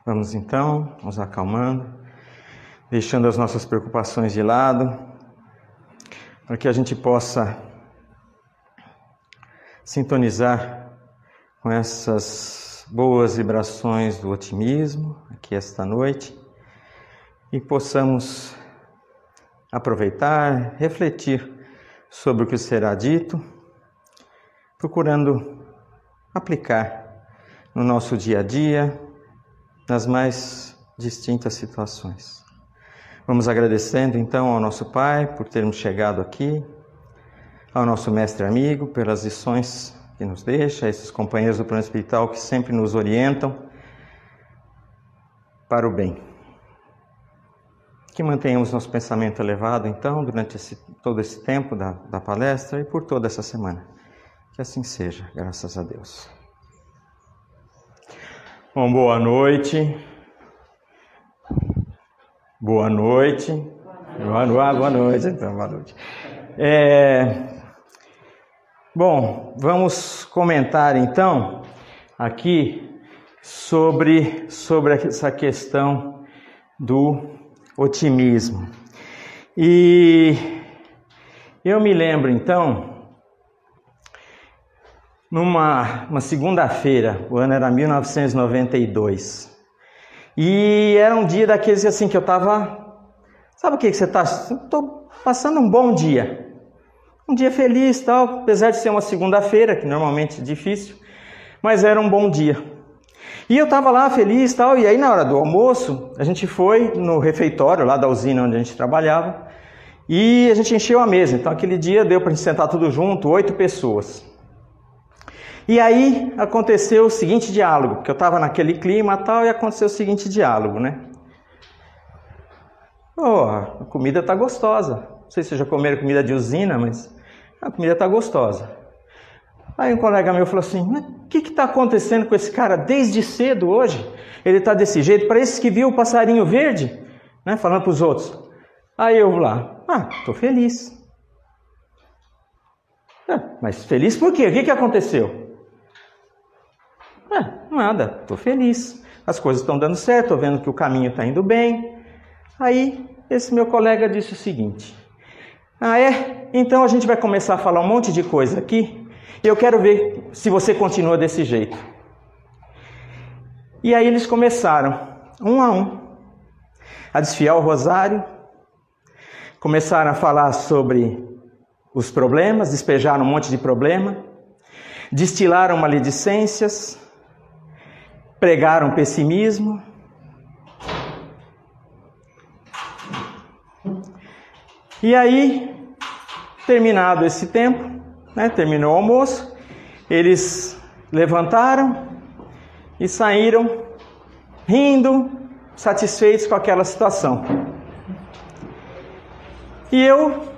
Vamos então nos acalmando, deixando as nossas preocupações de lado, para que a gente possa sintonizar com essas boas vibrações do otimismo aqui esta noite e possamos aproveitar, refletir sobre o que será dito, procurando aplicar no nosso dia a dia, nas mais distintas situações. Vamos agradecendo então ao nosso Pai por termos chegado aqui, ao nosso mestre amigo pelas lições que nos deixa, a esses companheiros do plano espiritual que sempre nos orientam para o bem. Que mantenhamos nosso pensamento elevado então durante todo esse tempo da palestra e por toda essa semana. Que assim seja, graças a Deus. Bom, boa noite. Boa noite. Boa noite. Então, boa noite. Bom, vamos comentar então aqui sobre essa questão do otimismo. E eu me lembro então, numa segunda-feira, o ano era 1992, e era um dia daqueles assim que eu estava, sabe o que você está? Estou passando um bom dia, um dia feliz e tal, apesar de ser uma segunda-feira, que normalmente é difícil, mas era um bom dia. E eu estava lá feliz e tal, e aí na hora do almoço, a gente foi no refeitório lá da usina onde a gente trabalhava, e a gente encheu a mesa. Então aquele dia deu para a gente sentar tudo junto, 8 pessoas. E aí aconteceu o seguinte diálogo, porque eu estava naquele clima e tal, e aconteceu o seguinte diálogo, né? A comida está gostosa. Não sei se vocês já comeram comida de usina, mas a comida está gostosa. Aí um colega meu falou assim, mas o que está acontecendo com esse cara desde cedo hoje? Ele está desse jeito, para esses que viu o passarinho verde, né? Falando para os outros. Aí eu lá, estou feliz. Mas feliz por quê? O que aconteceu? Nada, estou feliz. As coisas estão dando certo, estou vendo que o caminho está indo bem. Aí esse meu colega disse o seguinte, então a gente vai começar a falar um monte de coisa aqui, e eu quero ver se você continua desse jeito. E aí eles começaram, um a um, a desfiar o rosário, começaram a falar sobre os problemas, despejaram um monte de problema, destilaram maledicências, pregaram pessimismo. E aí, terminado esse tempo, né, terminou o almoço, eles levantaram e saíram rindo, satisfeitos com aquela situação. E eu,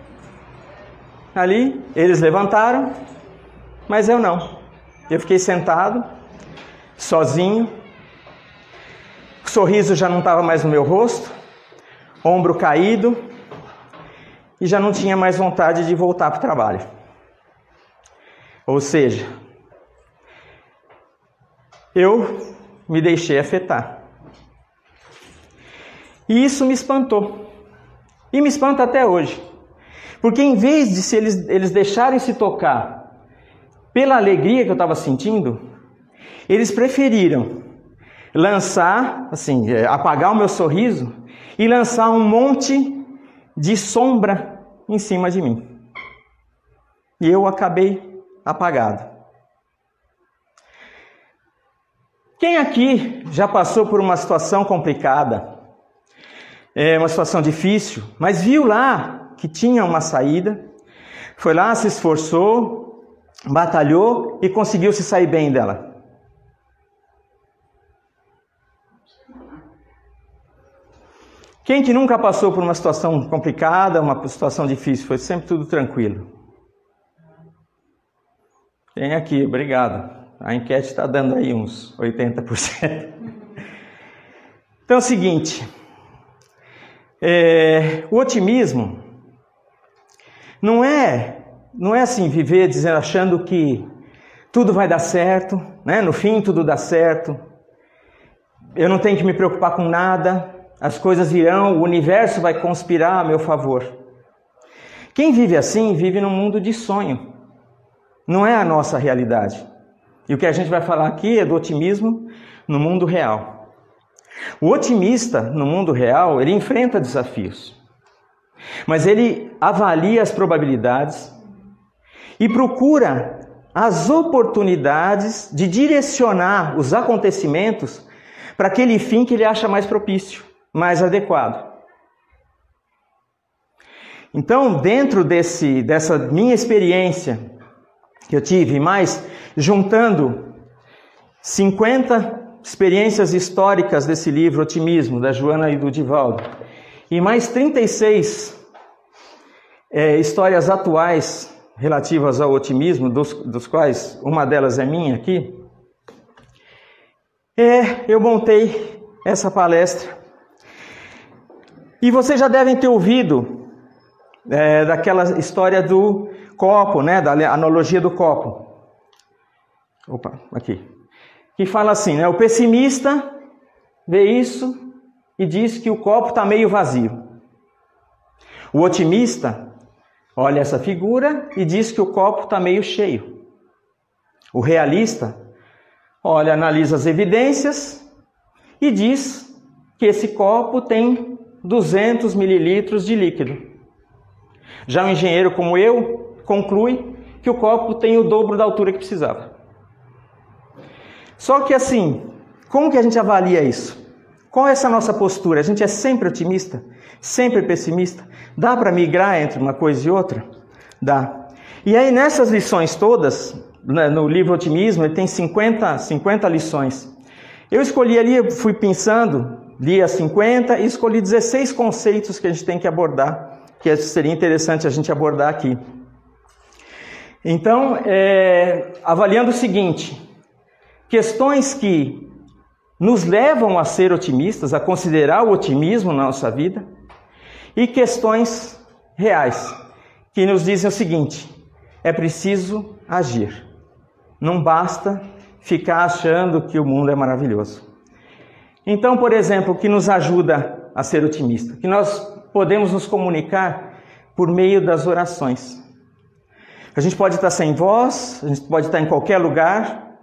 ali, eles levantaram, mas eu não. Eu fiquei sentado, sozinho, o sorriso já não estava mais no meu rosto, ombro caído, e já não tinha mais vontade de voltar para o trabalho. Ou seja, eu me deixei afetar. E isso me espantou. E me espanta até hoje. Porque em vez de eles deixarem se tocar pela alegria que eu estava sentindo, eles preferiram lançar, assim, apagar o meu sorriso e lançar um monte de sombra em cima de mim. E eu acabei apagado. Quem aqui já passou por uma situação complicada, uma situação difícil, mas viu lá que tinha uma saída, foi lá, se esforçou, batalhou e conseguiu se sair bem dela? Quem que nunca passou por uma situação complicada, uma situação difícil, foi sempre tudo tranquilo? Tem aqui, obrigado. A enquete está dando aí uns 80%. Então é o seguinte, o otimismo não é assim viver achando que tudo vai dar certo, né? No fim tudo dá certo. eu não tenho que me preocupar com nada, as coisas irão, o universo vai conspirar a meu favor. Quem vive assim, vive num mundo de sonho. Não é a nossa realidade. E o que a gente vai falar aqui é do otimismo no mundo real. O otimista no mundo real, ele enfrenta desafios. Mas ele avalia as probabilidades e procura as oportunidades de direcionar os acontecimentos para aquele fim que ele acha mais propício, mais adequado. Então, dentro dessa minha experiência que eu tive, mais juntando 50 experiências históricas desse livro Otimismo, da Joana e do Divaldo, e mais 36 histórias atuais relativas ao otimismo, dos quais uma delas é minha aqui, eu montei essa palestra. E vocês já devem ter ouvido daquela história do copo, né, da analogia do copo. Opa, aqui. Que fala assim, né, o pessimista vê isso e diz que o copo está meio vazio. O otimista olha essa figura e diz que o copo está meio cheio. O realista olha, analisa as evidências e diz que esse copo tem 200 mililitros de líquido. Já um engenheiro como eu conclui que o copo tem o dobro da altura que precisava. Só que assim, como que a gente avalia isso? Qual é essa nossa postura? A gente é sempre otimista? Sempre pessimista? Dá para migrar entre uma coisa e outra? Dá. E aí nessas lições todas, no livro Otimismo, ele tem 50 lições. Eu escolhi ali, fui pensando, li as 50 e escolhi 16 conceitos que a gente tem que abordar, que seria interessante a gente abordar aqui. Então, avaliando o seguinte, questões que nos levam a ser otimistas, a considerar o otimismo na nossa vida, e questões reais, que nos dizem o seguinte, é preciso agir. Não basta ficar achando que o mundo é maravilhoso. Então, por exemplo, o que nos ajuda a ser otimista? Que nós podemos nos comunicar por meio das orações. A gente pode estar sem voz, a gente pode estar em qualquer lugar,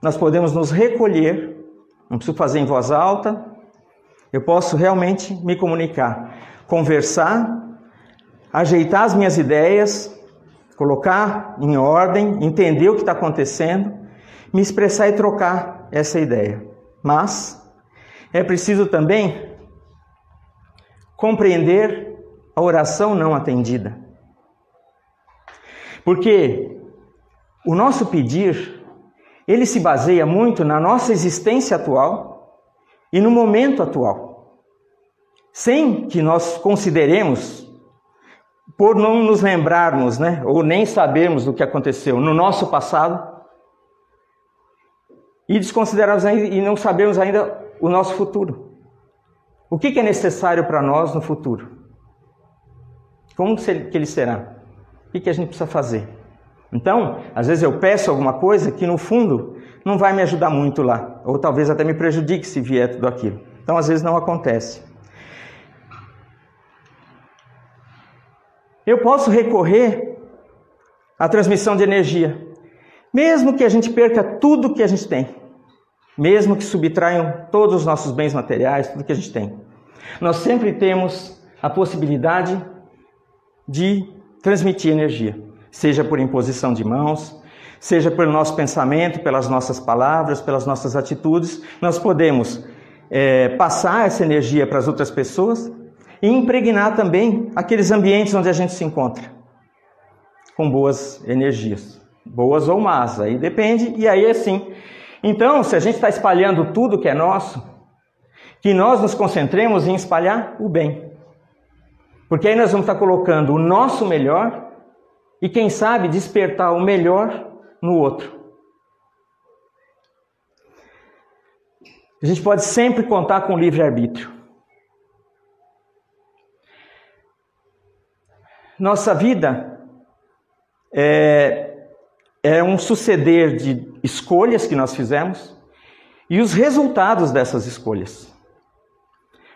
nós podemos nos recolher, não preciso fazer em voz alta, eu posso realmente me comunicar, conversar, ajeitar as minhas ideias, colocar em ordem, entender o que está acontecendo, me expressar e trocar essa ideia. Mas é preciso também compreender a oração não atendida. Porque o nosso pedir, ele se baseia muito na nossa existência atual e no momento atual. Sem que nós consideremos, por não nos lembrarmos, né, ou nem sabermos do que aconteceu no nosso passado, e desconsiderarmos e não sabermos ainda o nosso futuro. O que é necessário para nós no futuro? Como que ele será? O que a gente precisa fazer? Então, às vezes eu peço alguma coisa que no fundo não vai me ajudar muito lá, ou talvez até me prejudique se vier tudo aquilo. Então, às vezes não acontece. Eu posso recorrer à transmissão de energia, mesmo que a gente perca tudo que a gente tem, mesmo que subtraiam todos os nossos bens materiais, tudo que a gente tem. Nós sempre temos a possibilidade de transmitir energia, seja por imposição de mãos, seja pelo nosso pensamento, pelas nossas palavras, pelas nossas atitudes. Nós podemos passar essa energia para as outras pessoas e impregnar também aqueles ambientes onde a gente se encontra, com boas energias, boas ou más, aí depende, e aí é assim. Então, se a gente está espalhando tudo que é nosso, que nós nos concentremos em espalhar o bem. Porque aí nós vamos estar colocando o nosso melhor e, quem sabe, despertar o melhor no outro. A gente pode sempre contar com o livre-arbítrio. Nossa vida é um suceder de escolhas que nós fizemos e os resultados dessas escolhas.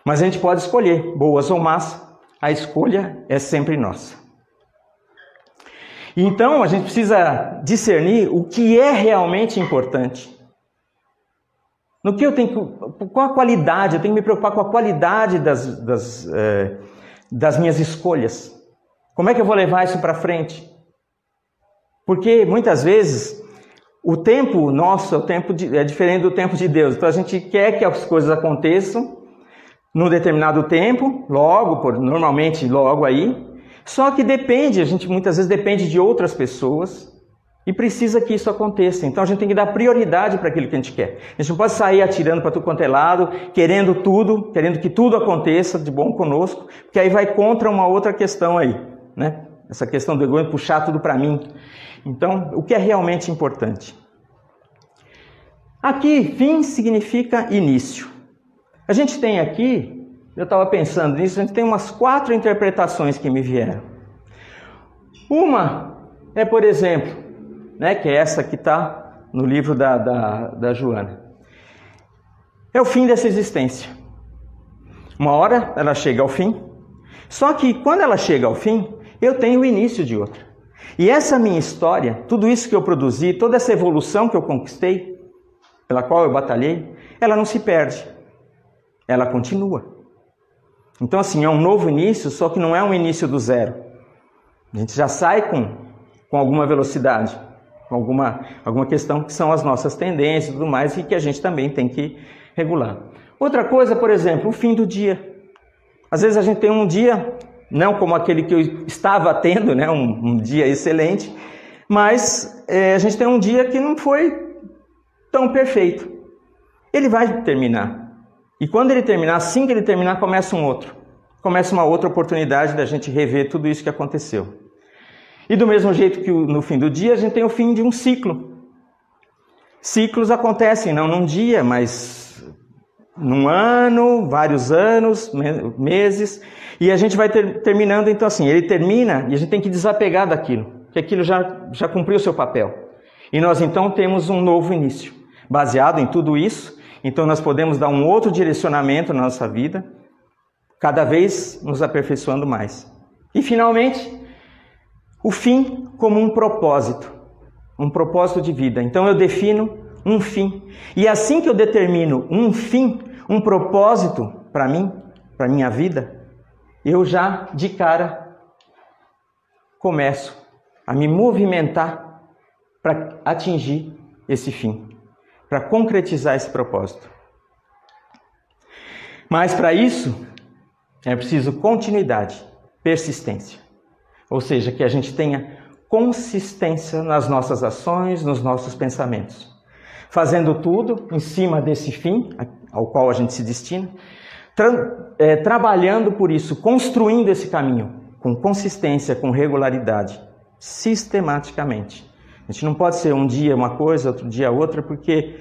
Mas a gente pode escolher, boas ou más, a escolha é sempre nossa. Então a gente precisa discernir o que é realmente importante. No que eu tenho, qual a qualidade, eu tenho que me preocupar com a qualidade das minhas escolhas. Como é que eu vou levar isso para frente? Porque muitas vezes o tempo nosso é diferente do tempo de Deus. Então a gente quer que as coisas aconteçam num determinado tempo, normalmente logo aí. Só que a gente muitas vezes depende de outras pessoas e precisa que isso aconteça. Então a gente tem que dar prioridade para aquilo que a gente quer. A gente não pode sair atirando para tudo quanto é lado, querendo que tudo aconteça de bom conosco, porque aí vai contra uma outra questão aí, né? Essa questão do egoísmo, puxar tudo para mim. Então, o que é realmente importante? Aqui, fim significa início. A gente tem aqui, eu estava pensando nisso, a gente tem umas 4 interpretações que me vieram. Uma é, por exemplo, né, que é essa que está no livro da Joana. É o fim dessa existência. Uma hora ela chega ao fim, só que quando ela chega ao fim, eu tenho o início de outra. E essa minha história, tudo isso que eu produzi, toda essa evolução que eu conquistei, pela qual eu batalhei, ela não se perde. Ela continua. Então, assim, é um novo início, só que não é um início do zero. A gente já sai com alguma velocidade, com alguma questão que são as nossas tendências e tudo mais, e que a gente também tem que regular. Outra coisa, por exemplo, o fim do dia. Às vezes a gente tem um dia, não como aquele que eu estava tendo, né, um dia excelente, mas a gente tem um dia que não foi tão perfeito. Ele vai terminar. E quando ele terminar, assim que ele terminar, começa um outro. Começa uma outra oportunidade da gente rever tudo isso que aconteceu. E do mesmo jeito que no fim do dia, a gente tem o fim de um ciclo. Ciclos acontecem não num dia, mas num ano, vários anos, meses. E a gente vai terminando, então assim, ele termina e a gente tem que desapegar daquilo. Porque aquilo já cumpriu o seu papel. E nós então temos um novo início. Baseado em tudo isso, então nós podemos dar um outro direcionamento na nossa vida, cada vez nos aperfeiçoando mais. E finalmente, o fim como um propósito de vida. Então eu defino um fim. E assim que eu determino um fim, um propósito para mim, para minha vida, eu já de cara começo a me movimentar para atingir esse fim, para concretizar esse propósito. Mas para isso é preciso continuidade, persistência. Ou seja, que a gente tenha consistência nas nossas ações, nos nossos pensamentos. Fazendo tudo em cima desse fim ao qual a gente se destina, trabalhando por isso, construindo esse caminho com consistência, com regularidade, sistematicamente. A gente não pode ser um dia uma coisa, outro dia outra, porque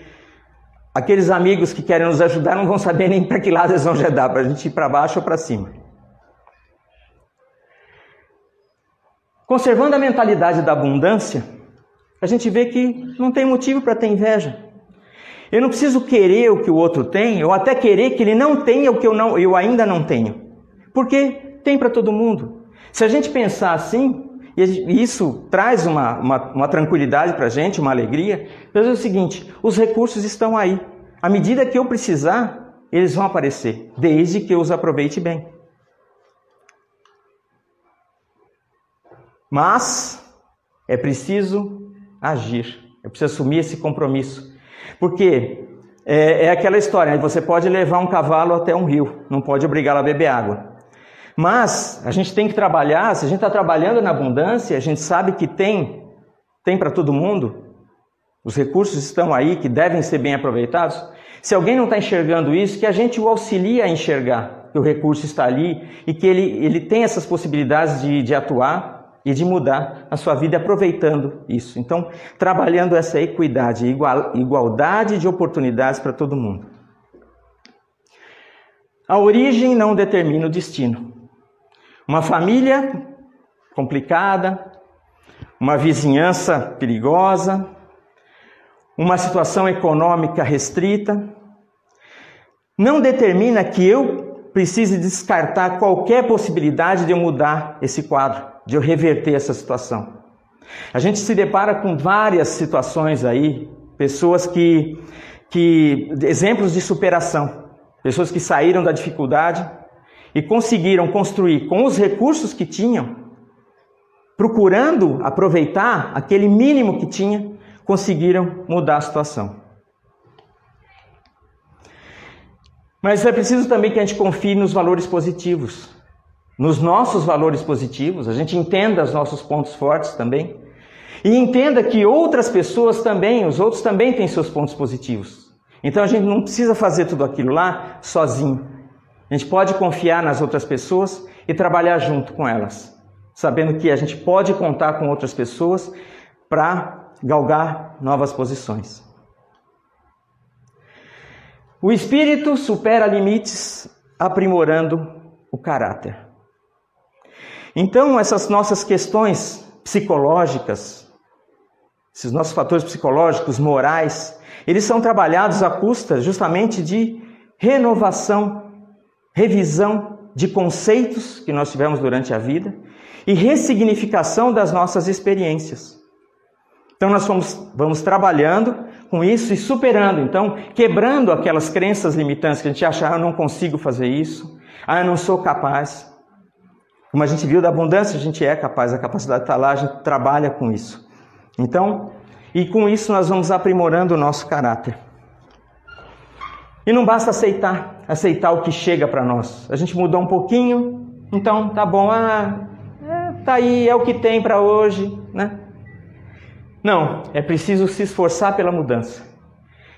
aqueles amigos que querem nos ajudar não vão saber nem para que lado eles vão dar, para a gente ir para baixo ou para cima. Conservando a mentalidade da abundância, a gente vê que não tem motivo para ter inveja. Eu não preciso querer o que o outro tem, ou até querer que ele não tenha o que eu ainda não tenho. Porque tem para todo mundo. Se a gente pensar assim, e isso traz uma tranquilidade para a gente, uma alegria, mas é o seguinte, os recursos estão aí. À medida que eu precisar, eles vão aparecer, desde que eu os aproveite bem. Mas é preciso agir, é preciso assumir esse compromisso. Porque é aquela história, né? Você pode levar um cavalo até um rio, não pode obrigá-lo a beber água. Mas a gente tem que trabalhar, se a gente está trabalhando na abundância, a gente sabe que tem para todo mundo, os recursos estão aí, que devem ser bem aproveitados. Se alguém não está enxergando isso, que a gente o auxilie a enxergar que o recurso está ali e que ele tem essas possibilidades de atuar e de mudar a sua vida aproveitando isso. Então, trabalhando essa equidade, igualdade de oportunidades para todo mundo. A origem não determina o destino. Uma família complicada, uma vizinhança perigosa, uma situação econômica restrita, não determina que eu precise descartar qualquer possibilidade de eu mudar esse quadro, de eu reverter essa situação. A gente se depara com várias situações aí, pessoas exemplos de superação, pessoas que saíram da dificuldade e conseguiram construir com os recursos que tinham, procurando aproveitar aquele mínimo que tinha, conseguiram mudar a situação. Mas é preciso também que a gente confie nos valores positivos, nos nossos valores positivos, a gente entenda os nossos pontos fortes também, e entenda que outras pessoas também, os outros também têm seus pontos positivos. Então a gente não precisa fazer tudo aquilo lá sozinho. A gente pode confiar nas outras pessoas e trabalhar junto com elas, sabendo que a gente pode contar com outras pessoas para galgar novas posições. O espírito supera limites, aprimorando o caráter. Então, essas nossas questões psicológicas, esses nossos fatores psicológicos, morais, eles são trabalhados à custa justamente de renovação, revisão de conceitos que nós tivemos durante a vida e ressignificação das nossas experiências. Então nós vamos trabalhando com isso e superando, então quebrando aquelas crenças limitantes que a gente acha, eu não consigo fazer isso, eu não sou capaz. Como a gente viu da abundância, a gente é capaz, a capacidade está lá, a gente trabalha com isso. Então, e com isso nós vamos aprimorando o nosso caráter. E não basta aceitar o que chega para nós. A gente mudou um pouquinho, então tá bom, tá aí, é o que tem para hoje, né? Não, é preciso se esforçar pela mudança.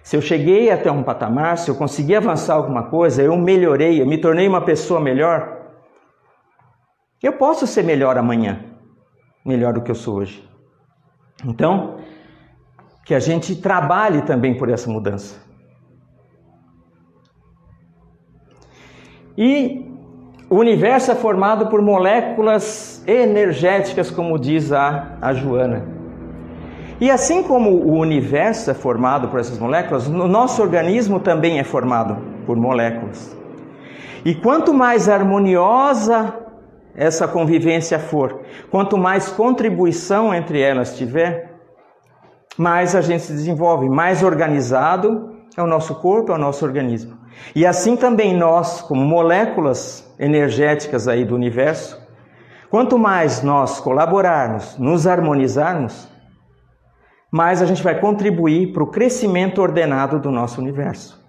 Se eu cheguei até um patamar, se eu consegui avançar alguma coisa, eu melhorei, eu me tornei uma pessoa melhor, eu posso ser melhor amanhã, melhor do que eu sou hoje. Então, que a gente trabalhe também por essa mudança. E o universo é formado por moléculas energéticas, como diz a Joana. E assim como o universo é formado por essas moléculas, o nosso organismo também é formado por moléculas. E quanto mais harmoniosa essa convivência for, quanto mais contribuição entre elas tiver, mais a gente se desenvolve, mais organizado é o nosso corpo, é o nosso organismo. E assim também nós, como moléculas energéticas aí do universo, quanto mais nós colaborarmos, nos harmonizarmos, mais a gente vai contribuir para o crescimento ordenado do nosso universo.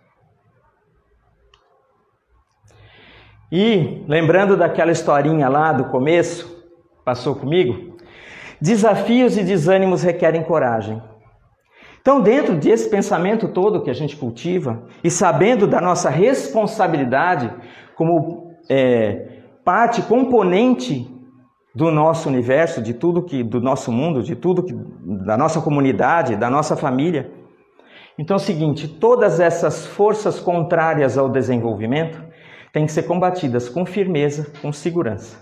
E, lembrando daquela historinha lá do começo, passou comigo? Desafios e desânimos requerem coragem. Então, dentro desse pensamento todo que a gente cultiva, e sabendo da nossa responsabilidade como parte, componente do nosso universo, de tudo do nosso mundo, de tudo da nossa comunidade, da nossa família. Então é o seguinte, todas essas forças contrárias ao desenvolvimento têm que ser combatidas com firmeza, com segurança.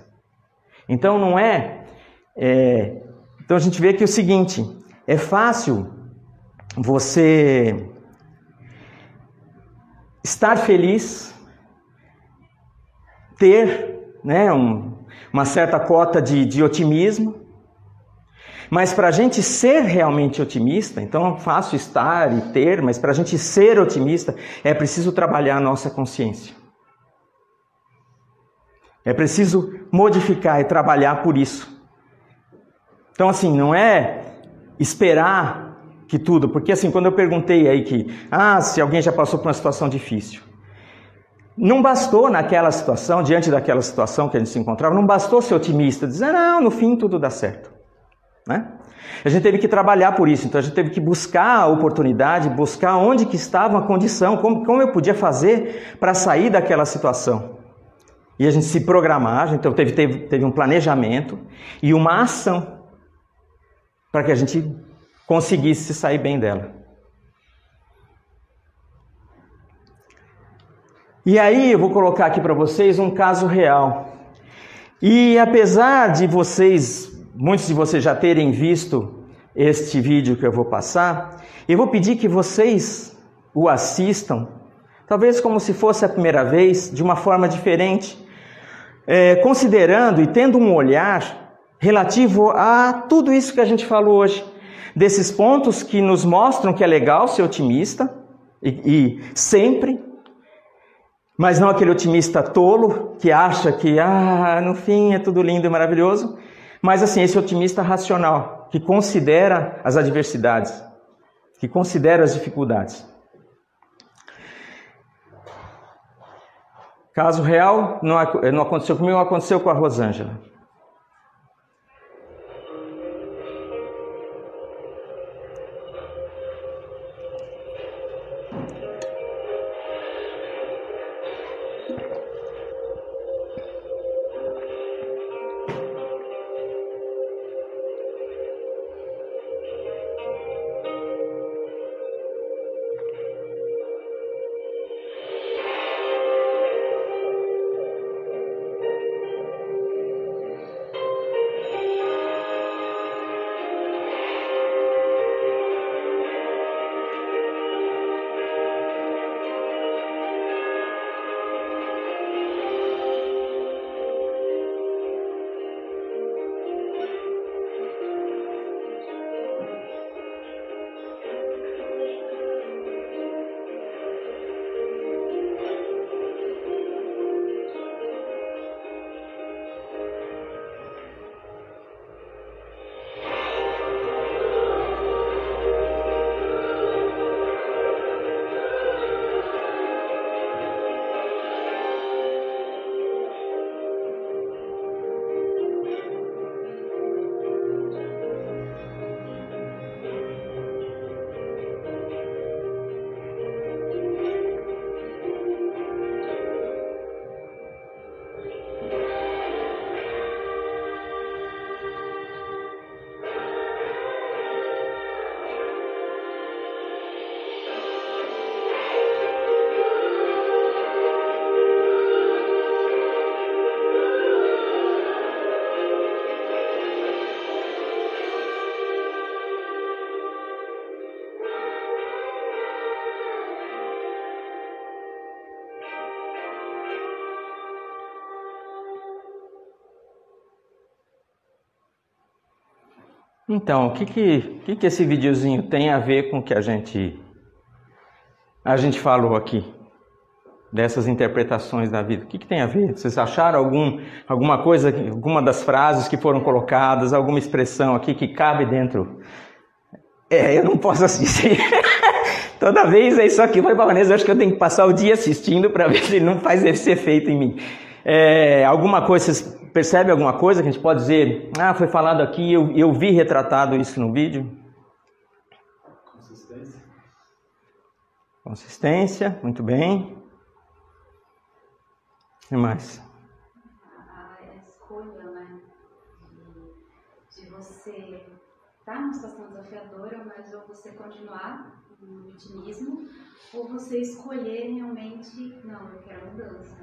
Então não então a gente vê que é o seguinte, é fácil você estar feliz, ter, né, uma certa cota de otimismo, mas para a gente ser realmente otimista, então é fácil estar e ter, mas para a gente ser otimista é preciso trabalhar a nossa consciência. É preciso modificar e trabalhar por isso. Então assim, não é esperar que tudo, porque assim, quando eu perguntei aí se alguém já passou por uma situação difícil, não bastou naquela situação, diante daquela situação que a gente se encontrava, não bastou ser otimista, dizer, não, no fim tudo dá certo. Né? A gente teve que trabalhar por isso, então a gente teve que buscar a oportunidade, buscar onde que estava a condição, como eu podia fazer para sair daquela situação. E a gente se programar, então teve um planejamento e uma ação para que a gente conseguisse sair bem dela. E aí eu vou colocar aqui para vocês um caso real. E apesar de muitos de vocês já terem visto este vídeo que eu vou passar, eu vou pedir que vocês o assistam, talvez como se fosse a primeira vez, de uma forma diferente, considerando e tendo um olhar relativo a tudo isso que a gente falou hoje, desses pontos que nos mostram que é legal ser otimista, e sempre, mas não aquele otimista tolo, que acha que no fim é tudo lindo e maravilhoso, mas assim, esse otimista racional, que considera as adversidades, que considera as dificuldades. Caso real, não aconteceu comigo, aconteceu com a Rosângela. Então, o que esse videozinho tem a ver com o que a gente falou aqui? Dessas interpretações da vida. O que tem a ver? Vocês acharam alguma coisa, alguma das frases que foram colocadas, alguma expressão aqui que cabe dentro? Eu não posso assistir. Toda vez é isso aqui. Vai para a Vanessa, eu acho que eu tenho que passar o dia assistindo para ver se ele não faz esse efeito em mim. Alguma coisa, vocês percebem alguma coisa que a gente pode dizer? Foi falado aqui, eu vi retratado isso no vídeo. Consistência, muito bem. O que mais? A escolha, né, de você estar numa situação desafiadora, mas ou você continuar no vitimismo, ou você escolher realmente, não, eu quero mudança.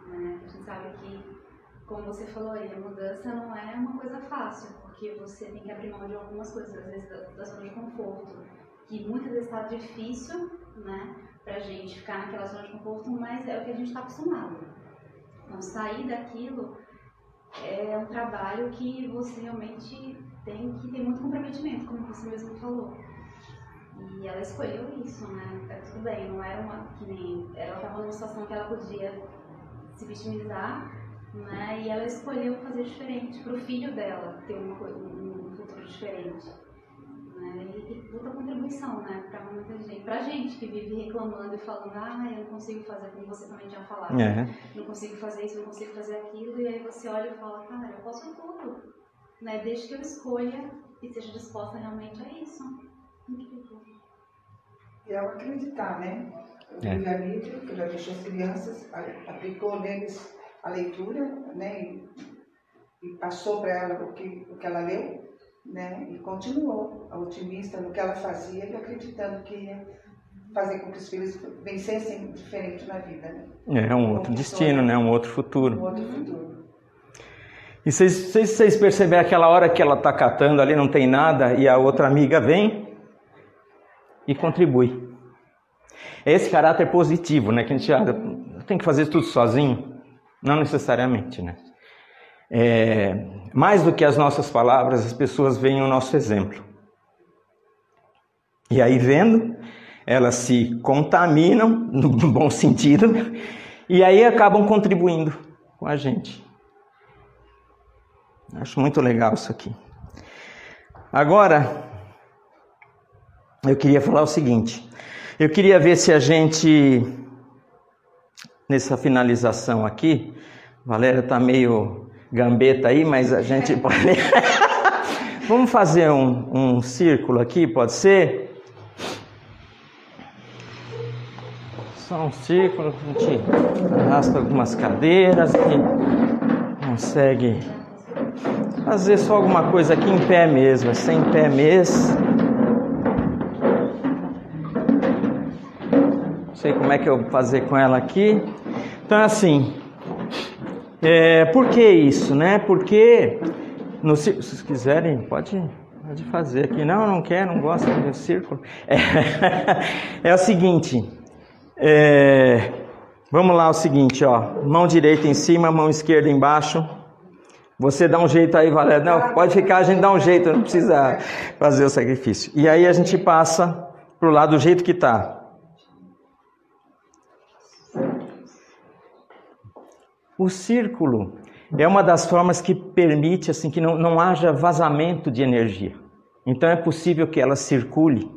Né? A gente sabe que, como você falou aí, a mudança não é uma coisa fácil, porque você tem que abrir mão de algumas coisas, às vezes da zona de conforto, que muitas vezes está difícil, né, pra gente ficar naquela zona de conforto, mas é o que a gente está acostumado. Então, sair daquilo é um trabalho que você realmente tem que ter muito comprometimento, como você mesmo falou. E ela escolheu isso, né? Tudo bem, não era que nem... Ela estava numa situação que ela podia se vitimizar, né? E ela escolheu fazer diferente, para o filho dela ter um futuro diferente. Né? E outra contribuição, né? Para muita gente, pra gente que vive reclamando e falando, eu não consigo fazer, como você também tinha falado, não consigo fazer isso, não consigo fazer aquilo, e aí você olha e fala, cara, eu posso tudo, né? Desde que eu escolha e seja disposta realmente a isso. E ao acreditar, né? O livre-arbítrio, que já deixou as crianças, aplicou neles a leitura, né? E passou para ela o que ela leu, né? E continuou otimista no que ela fazia e acreditando que ia fazer com que os filhos vencessem diferente na vida, né? Um outro destino, né? Um outro futuro. Um outro futuro. E vocês perceberam aquela hora que ela está catando ali, não tem nada, e a outra amiga vem e contribui. É esse caráter positivo, né? Que a gente tem que fazer tudo sozinho. Não necessariamente, né? Mais do que as nossas palavras, as pessoas veem o nosso exemplo. E aí, vendo, elas se contaminam, no bom sentido, e aí acabam contribuindo com a gente. Acho muito legal isso aqui. Agora, eu queria falar o seguinte. Eu queria ver se a gente, nessa finalização aqui, Valéria está meio gambeta aí, mas a gente pode... Vamos fazer um círculo aqui, pode ser? Só um círculo, a gente arrasta algumas cadeiras e consegue fazer só alguma coisa aqui em pé mesmo, sem pé mesmo. Não sei como é que eu vou fazer com ela aqui. Então, assim, por que isso, né? Porque, se vocês quiserem, pode fazer aqui. Não quer, não gosta do círculo. É o seguinte, vamos lá, o seguinte, ó. Mão direita em cima, mão esquerda embaixo. Você dá um jeito aí, Valéria. Não, pode ficar, a gente dá um jeito, não precisa fazer o sacrifício. E aí a gente passa pro lado do jeito que tá. O círculo é uma das formas que permite assim, que não haja vazamento de energia. Então é possível que ela circule,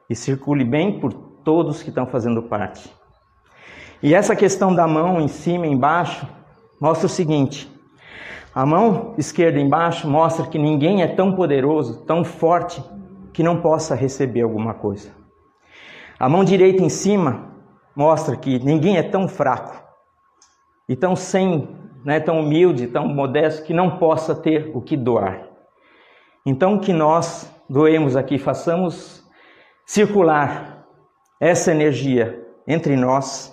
e circule bem por todos que estão fazendo parte. E essa questão da mão em cima e embaixo mostra o seguinte: a mão esquerda embaixo mostra que ninguém é tão poderoso, tão forte, que não possa receber alguma coisa. A mão direita em cima mostra que ninguém é tão fraco, e tão tão humilde, tão modesto, que não possa ter o que doar. Então, que nós doemos aqui, façamos circular essa energia entre nós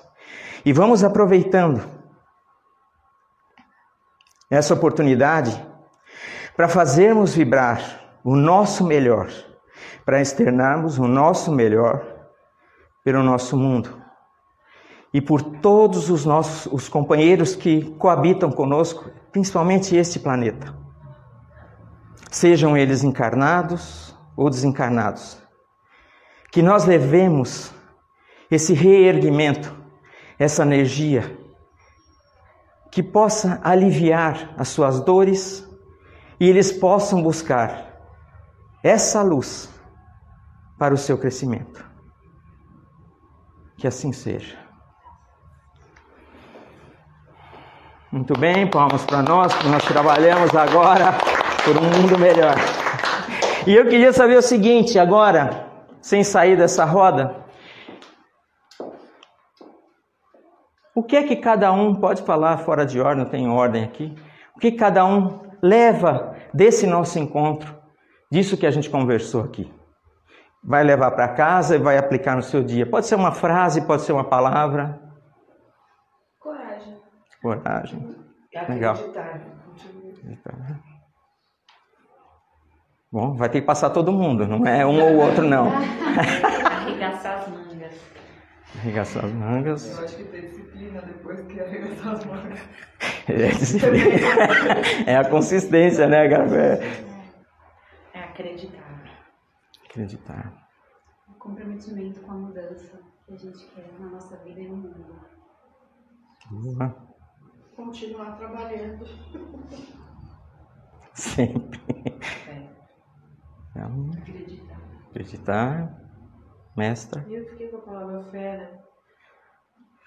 e vamos aproveitando essa oportunidade para fazermos vibrar o nosso melhor, para externarmos o nosso melhor pelo nosso mundo. E por todos os companheiros que coabitam conosco, principalmente este planeta. Sejam eles encarnados ou desencarnados. Que nós levemos esse reerguimento, essa energia, que possa aliviar as suas dores e eles possam buscar essa luz para o seu crescimento. Que assim seja. Muito bem, palmas para nós, que nós trabalhamos agora por um mundo melhor. E eu queria saber o seguinte, agora, sem sair dessa roda, o que é que cada um, pode falar fora de ordem, não tem ordem aqui, o que cada um leva desse nosso encontro, disso que a gente conversou aqui? Vai levar para casa e vai aplicar no seu dia. Pode ser uma frase, pode ser uma palavra. Coragem. Legal. Bom, vai ter que passar todo mundo, não é um ou outro, não. Arregaçar as mangas. Arregaçar as mangas. Eu acho que tem disciplina depois que arregaçar as mangas. É a consistência, né, cara? É acreditar. Acreditar. O comprometimento com a mudança que a gente quer na nossa vida e no mundo. Boa. Continuar trabalhando. Sempre. Acreditar. Acreditar. Mestra. E eu fiquei com a palavra fé, né?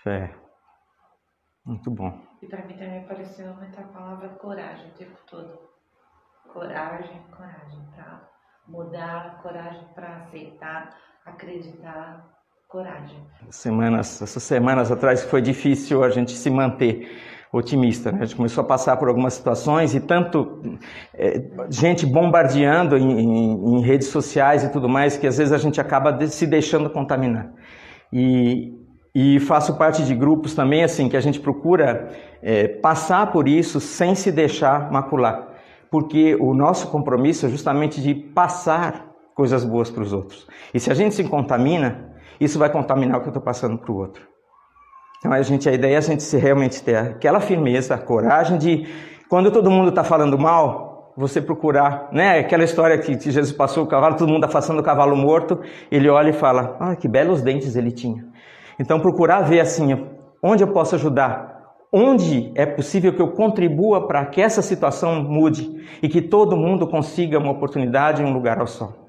Fé. Muito bom. E para mim também apareceu muita palavra coragem o tempo todo. Coragem, coragem para mudar, coragem para aceitar, acreditar, coragem. Essas semanas atrás foi difícil a gente se manter otimista, né? A gente começou a passar por algumas situações e tanto gente bombardeando em redes sociais e tudo mais, que às vezes a gente acaba se deixando contaminar. E E faço parte de grupos também, assim, que a gente procura passar por isso sem se deixar macular. Porque o nosso compromisso é justamente de passar coisas boas para os outros. E se a gente se contamina, isso vai contaminar o que eu estou passando para o outro. Então a ideia é a gente realmente ter aquela firmeza, a coragem de, quando todo mundo está falando mal, você procurar, né? Aquela história que Jesus passou o cavalo, todo mundo afastando o cavalo morto, ele olha e fala, ah, que belos dentes ele tinha. Então procurar ver assim, onde eu posso ajudar, onde é possível que eu contribua para que essa situação mude e que todo mundo consiga uma oportunidade e um lugar ao sol.